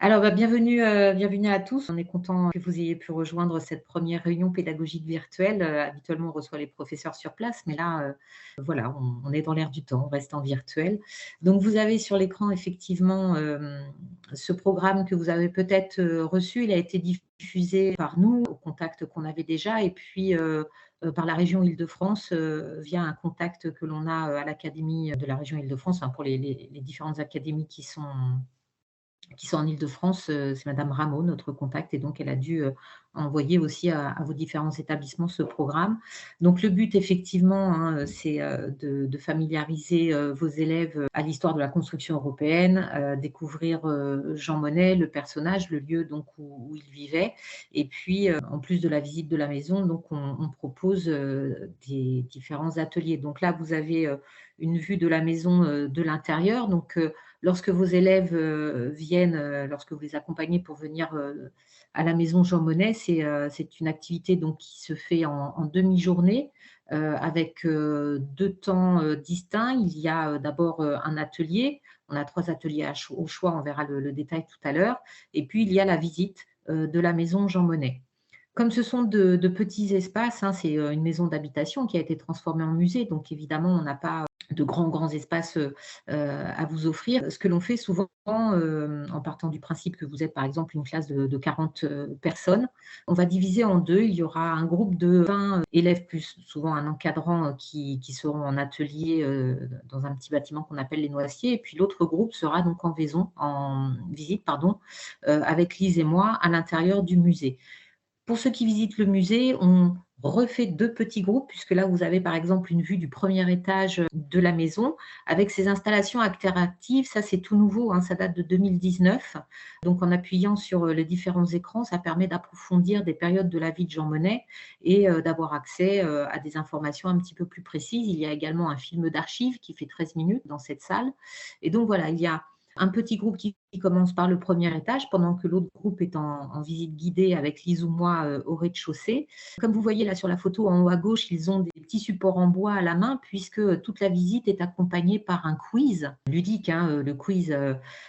Alors, bienvenue à tous. On est content que vous ayez pu rejoindre cette première réunion pédagogique virtuelle. Habituellement, on reçoit les professeurs sur place, mais là, voilà, on est dans l'air du temps, on reste en virtuel. Donc, vous avez sur l'écran effectivement ce programme que vous avez peut-être reçu. Il a été diffusé par nous, au contact qu'on avait déjà, et puis par la région Île-de-France via un contact que l'on a à l'Académie de la région Île-de-France, enfin, pour les différentes académies qui sont en Île-de-France, c'est madame Rameau, notre contact, et donc elle a dû, envoyer aussi à vos différents établissements ce programme. Donc le but effectivement, hein, c'est, de familiariser, vos élèves, à l'histoire de la construction européenne, découvrir, Jean Monnet, le personnage, le lieu donc où il vivait, et puis, en plus de la visite de la maison, donc on propose, des différents ateliers. Donc là, vous avez, une vue de la maison, de l'intérieur. Donc, lorsque vos élèves viennent, lorsque vous les accompagnez pour venir à la maison Jean Monnet, c'est une activité donc qui se fait en demi-journée avec deux temps distincts. Il y a d'abord un atelier. On a trois ateliers au choix, on verra le détail tout à l'heure. Et puis, il y a la visite de la maison Jean Monnet. Comme ce sont de petits espaces, hein, c'est une maison d'habitation qui a été transformée en musée, donc évidemment, on n'a pas de grands espaces à vous offrir. Ce que l'on fait souvent, en partant du principe que vous êtes par exemple une classe de 40 personnes, on va diviser en deux. Il y aura un groupe de 20 élèves plus souvent un encadrant qui seront en atelier dans un petit bâtiment qu'on appelle les Noiciers, et puis l'autre groupe sera donc en visite, pardon, avec Lise et moi à l'intérieur du musée. Pour ceux qui visitent le musée, on refait deux petits groupes, puisque là, vous avez par exemple une vue du premier étage de la maison avec ces installations interactives. Ça, c'est tout nouveau, hein, ça date de 2019. Donc, en appuyant sur les différents écrans, ça permet d'approfondir des périodes de la vie de Jean Monnet et d'avoir accès à des informations un petit peu plus précises. Il y a également un film d'archives qui fait 13 minutes dans cette salle. Et donc, voilà, il y a un petit groupe qui commence par le premier étage, pendant que l'autre groupe est en visite guidée avec Lise ou moi au rez-de-chaussée. Comme vous voyez là sur la photo en haut à gauche, ils ont des petits supports en bois à la main, puisque toute la visite est accompagnée par un quiz ludique, hein, le quiz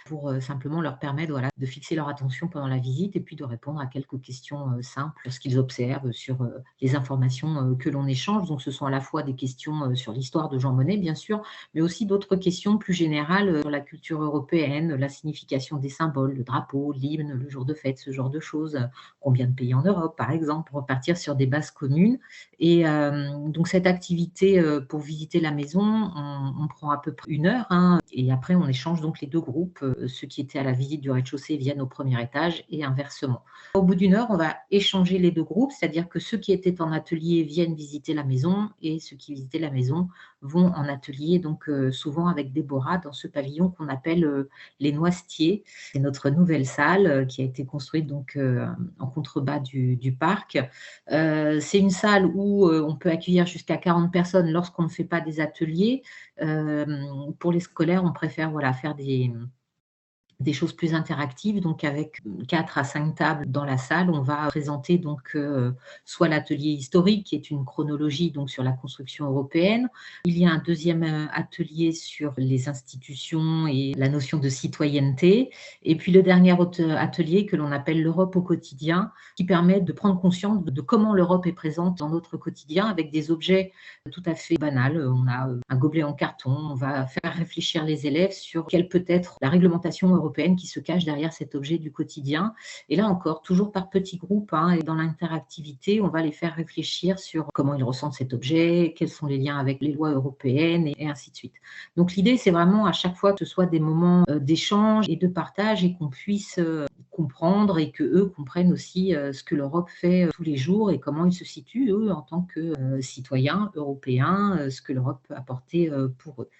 pour simplement leur permettre, voilà, de fixer leur attention pendant la visite et puis de répondre à quelques questions simples sur ce qu'ils observent, sur les informations que l'on échange. Donc ce sont à la fois des questions sur l'histoire de Jean Monnet, bien sûr, mais aussi d'autres questions plus générales sur la culture européenne, la signification des symboles, le drapeau, l'hymne, le jour de fête, ce genre de choses. Combien de pays en Europe, par exemple, pour repartir sur des bases communes. Et donc cette activité pour visiter la maison, on prend à peu près 1 heure, hein, et après on échange donc les deux groupes. Ceux qui étaient à la visite du rez-de-chaussée viennent au premier étage et inversement. Au bout d'1 heure, on va échanger les deux groupes, c'est-à-dire que ceux qui étaient en atelier viennent visiter la maison et ceux qui visitaient la maison vont en atelier, donc souvent avec Déborah dans ce pavillon qu'on appelle les Noisetiers. C'est notre nouvelle salle qui a été construite donc en contrebas du parc. C'est une salle où on peut accueillir jusqu'à 40 personnes lorsqu'on ne fait pas des ateliers. Pour les scolaires, on préfère, voilà, faire des choses plus interactives, donc avec 4 à 5 tables dans la salle. On va présenter donc soit l'atelier historique, qui est une chronologie donc sur la construction européenne. Il y a un deuxième atelier sur les institutions et la notion de citoyenneté. Et puis le dernier atelier que l'on appelle l'Europe au quotidien, qui permet de prendre conscience de comment l'Europe est présente dans notre quotidien avec des objets tout à fait banals. On a un gobelet en carton. On va faire réfléchir les élèves sur quelle peut être la réglementation européenne qui se cache derrière cet objet du quotidien. Et là encore, toujours par petits groupes, hein, et dans l'interactivité, on va les faire réfléchir sur comment ils ressentent cet objet, quels sont les liens avec les lois européennes, et ainsi de suite. Donc l'idée, c'est vraiment à chaque fois que ce soit des moments d'échange et de partage et qu'on puisse comprendre et que eux comprennent aussi ce que l'Europe fait tous les jours et comment ils se situent, eux, en tant que citoyens européens, ce que l'Europe peut apporter pour eux.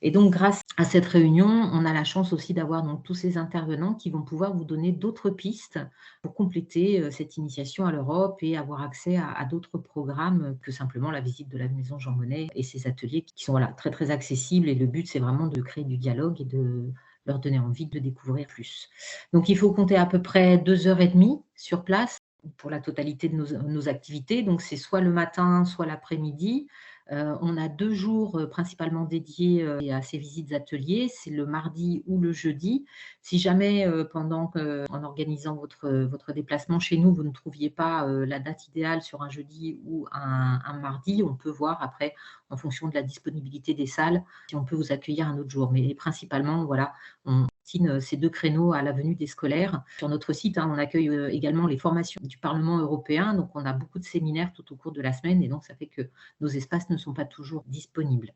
Et donc, grâce à cette réunion, on a la chance aussi d'avoir donc tous ces intervenants qui vont pouvoir vous donner d'autres pistes pour compléter cette initiation à l'Europe et avoir accès à d'autres programmes que simplement la visite de la maison Jean Monnet et ces ateliers qui sont, voilà, très accessibles. Et le but, c'est vraiment de créer du dialogue et de leur donner envie de découvrir plus. Donc, il faut compter à peu près 2 heures et demie sur place pour la totalité de nos activités. Donc, c'est soit le matin, soit l'après-midi. On a 2 jours, principalement dédiés, à ces visites ateliers, c'est le mardi ou le jeudi. Si jamais, en organisant votre déplacement chez nous, vous ne trouviez pas, la date idéale sur un jeudi ou un mardi, on peut voir après, en fonction de la disponibilité des salles, si on peut vous accueillir un autre jour. Mais principalement, voilà, on destine, ces 2 créneaux à la venue des scolaires. Sur notre site, hein, on accueille, également les formations du Parlement européen, donc on a beaucoup de séminaires tout au cours de la semaine et donc ça fait que nos espaces ne sont pas toujours disponibles.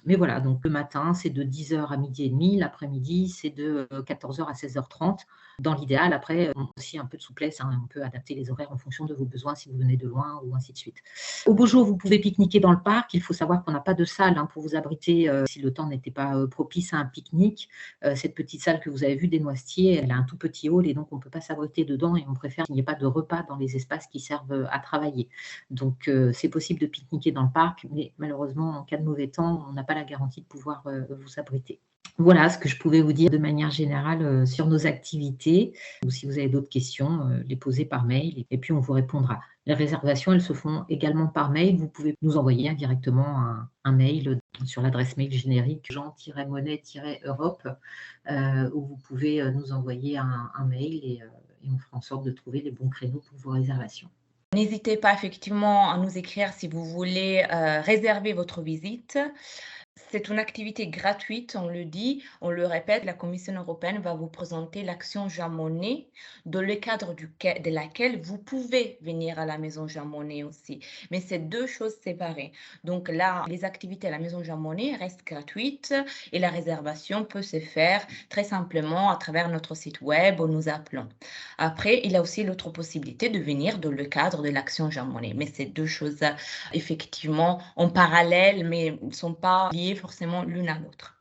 Mais voilà, donc le matin, c'est de 10 heures à 12h30, l'après-midi, c'est de 14 heures à 16h30. Dans l'idéal, après, on a aussi un peu de souplesse, hein, on peut adapter les horaires en fonction de vos besoins si vous venez de loin ou ainsi de suite. Au beau jour, vous pouvez pique-niquer dans le parc. Il faut savoir qu'on n'a pas de salle, hein, pour vous abriter si le temps n'était pas propice à un pique-nique. Cette petite salle que vous avez vue des Noisetiers, elle a un tout petit hall et donc on ne peut pas s'abriter dedans et on préfère qu'il n'y ait pas de repas dans les espaces qui servent à travailler. Donc c'est possible de pique-niquer dans le parc, mais malheureusement, en cas de mauvais temps, on n'a pas la garantie de pouvoir vous abriter. Voilà ce que je pouvais vous dire de manière générale sur nos activités. Ou si vous avez d'autres questions, les poser par mail et puis on vous répondra. Les réservations, elles se font également par mail. Vous pouvez nous envoyer directement un mail sur l'adresse mail générique jean-monnet-europe où vous pouvez nous envoyer un mail et on fera en sorte de trouver les bons créneaux pour vos réservations. N'hésitez pas effectivement à nous écrire si vous voulez réserver votre visite. C'est une activité gratuite, on le dit, on le répète, la Commission européenne va vous présenter l'action Jean Monnet, dans le cadre de laquelle vous pouvez venir à la Maison Jean Monnet aussi. Mais c'est deux choses séparées. Donc là, les activités à la Maison Jean Monnet restent gratuites et la réservation peut se faire très simplement à travers notre site web ou nous appelons. Après, il y a aussi l'autre possibilité de venir dans le cadre de l'action Jean Monnet. Mais c'est deux choses effectivement en parallèle, mais ne sont pas liées forcément l'une à l'autre.